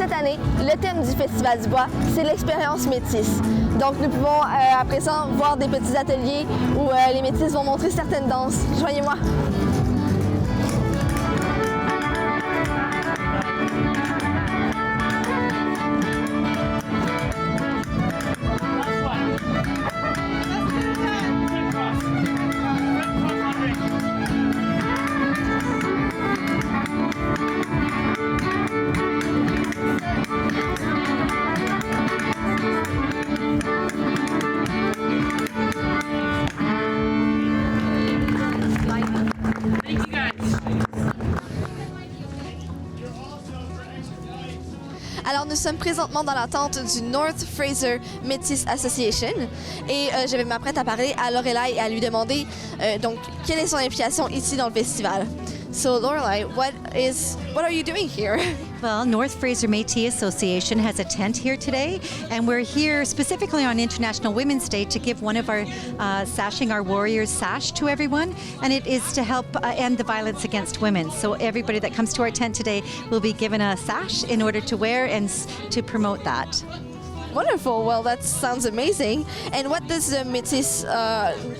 cette année, le thème du Festival du Bois, c'est l'expérience métisse. Donc nous pouvons à présent voir des petits ateliers où les métisses vont montrer certaines danses. Joignez-moi! Alors, nous sommes présentement dans la tente du North Fraser Métis Association et je vais m'apprêter à parler à Lorelai et à lui demander donc quelle est son implication ici dans le festival. So, Lorelai, what are you doing here? Well, North Fraser Métis Association has a tent here today, and we're here specifically on International Women's Day to give one of our Sashing Our Warriors sash to everyone, and it is to help end the violence against women. So everybody that comes to our tent today will be given a sash in order to wear and to promote that. Wonderful. Well, that sounds amazing. And what does the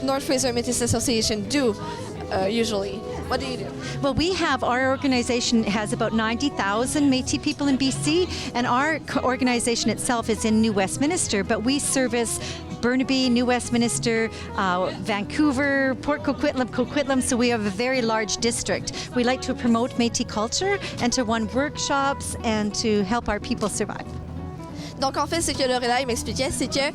North Fraser Métis Association do usually? What do you do? Well, our organization has about 90,000 Métis people in BC, and our organization itself is in New Westminster, but we service Burnaby, New Westminster, Vancouver, Port Coquitlam, so we have a very large district. We like to promote Métis culture and to run workshops and to help our people survive. Donc, en fait, ce que Lorelai m'expliquait, c'est que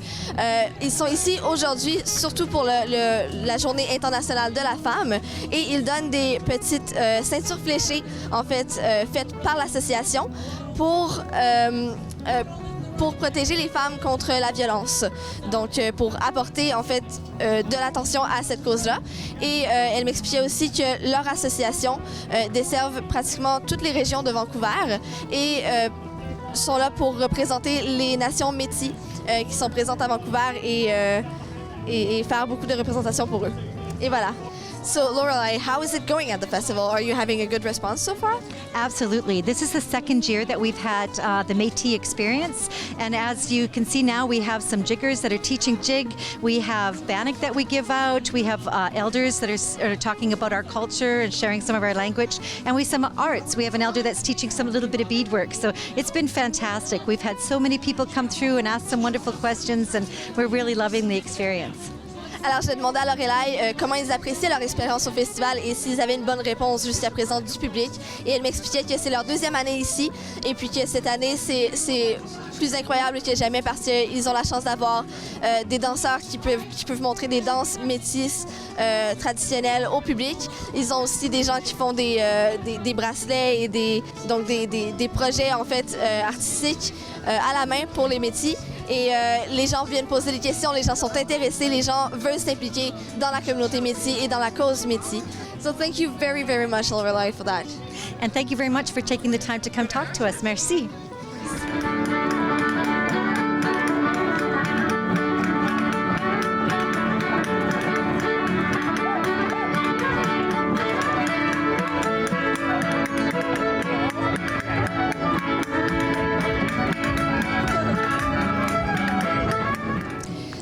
ils sont ici aujourd'hui, surtout pour la Journée internationale de la femme, et ils donnent des petites ceintures fléchées, en fait, faites par l'association pour protéger les femmes contre la violence. Donc, pour apporter, en fait, de l'attention à cette cause-là. Et elle m'expliquait aussi que leur association desserve pratiquement toutes les régions de Vancouver et sont là pour représenter les nations métis qui sont présentes à Vancouver et faire beaucoup de représentation pour eux. Et voilà. So, Lorelai, how is it going at the festival? Are you having a good response so far? Absolutely. This is the second year that we've had the Métis experience. And as you can see now, we have some jiggers that are teaching jig. We have bannock that we give out. We have elders that are talking about our culture and sharing some of our language. And we have some arts. We have an elder that's teaching some little bit of beadwork. So it's been fantastic. We've had so many people come through and ask some wonderful questions, and we're really loving the experience. Alors, je demandais à Lorelai comment ils appréciaient leur expérience au festival et s'ils avaient une bonne réponse jusqu'à présent du public. Et elle m'expliquait que c'est leur deuxième année ici et puis que cette année, c'est plus incroyable que jamais parce qu'ils ont la chance d'avoir des danseurs qui peuvent montrer des danses métisses traditionnelles au public. Ils ont aussi des gens qui font des bracelets et des projets en fait artistiques à la main pour les métis. Et les gens viennent poser des questions, les gens sont intéressés, les gens veulent s'impliquer dans la communauté métis et dans la cause métis. So thank you very, very much, Lorelai, for that. And thank you very much for taking the time to come talk to us. Merci.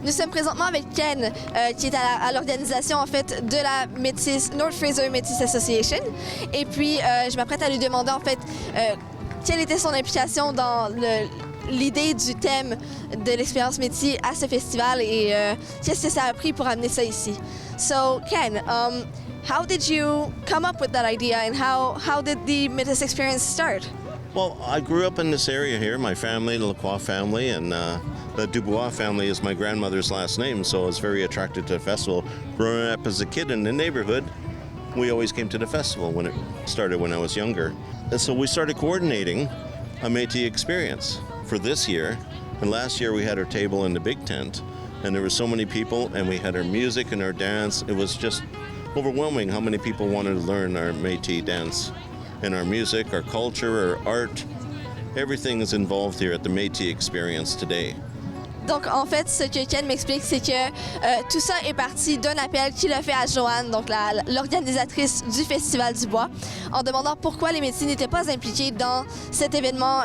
Nous sommes présentement avec Ken, qui est à l'organisation en fait de la North Fraser Métis Association. Et puis, je m'apprête à lui demander en fait quelle était son implication dans l'idée du thème de l'expérience métis à ce festival et qu'est-ce que ça a pris pour amener ça ici. So, Ken, how did you come up with that idea and how did the Métis experience start? Well, I grew up in this area here, my family, the Lacroix family, and the Dubois family is my grandmother's last name, so I was very attracted to the festival. Growing up as a kid in the neighborhood, we always came to the festival when it started when I was younger. And so we started coordinating a Métis experience for this year. And last year we had our table in the big tent, and there were so many people, and we had our music and our dance. It was just overwhelming how many people wanted to learn our Métis dance. And our music, our culture, our art, everything is involved here at the Métis experience today. Donc, en fait, ce que Ken m'explique, c'est que tout ça est parti d'un appel qu'il a fait à Joanne, donc l'organisatrice du Festival du Bois, en demandant pourquoi les Métis n'étaient pas impliqués dans cet événement,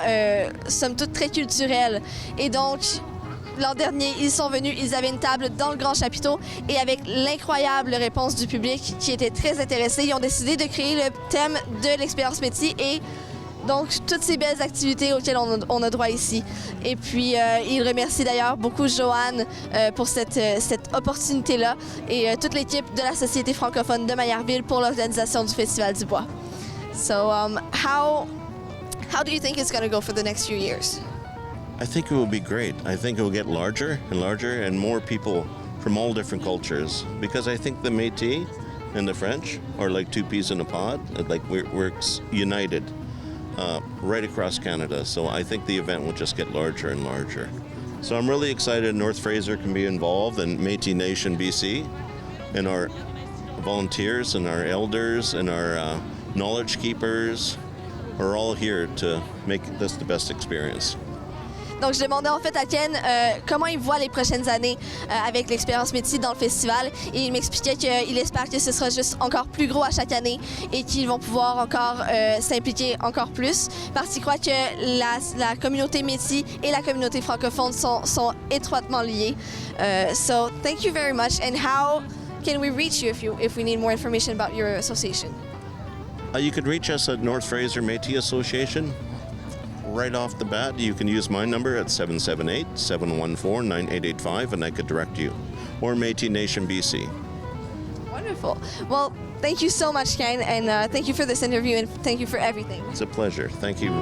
somme toute, très culturel. Et donc, l'an dernier, ils sont venus, ils avaient une table dans le grand chapiteau et avec l'incroyable réponse du public qui était très intéressé, ils ont décidé de créer le thème de l'expérience Métis et donc toutes ces belles activités auxquelles on a droit ici. Et puis, il remercie d'ailleurs beaucoup Joanne pour cette opportunité-là et toute l'équipe de la Société francophone de Maillardville pour l'organisation du Festival du Bois. So, how do you think it's going to go for the next few years? I think it will be great. I think it will get larger and larger and more people from all different cultures because I think the Métis and the French are like two peas in a pod. Like we're united right across Canada. So I think the event will just get larger and larger. So I'm really excited North Fraser can be involved and Métis Nation BC and our volunteers and our elders and our knowledge keepers are all here to make this the best experience. Donc, je demandais en fait à Ken comment il voit les prochaines années avec l'expérience Métis dans le festival. Et il m'expliquait qu'il espère que ce sera juste encore plus gros à chaque année et qu'ils vont pouvoir encore s'impliquer encore plus parce qu'il croit que la communauté Métis et la communauté francophone sont étroitement liées. So, thank you very much. And how can we reach you if we need more information about your association? You could reach us at North Fraser Métis Association. Right off the bat, you can use my number at 778-714-9885 and I could direct you. Or Métis Nation BC. Wonderful. Well, thank you so much, Ken, and thank you for this interview and thank you for everything. It's a pleasure. Thank you.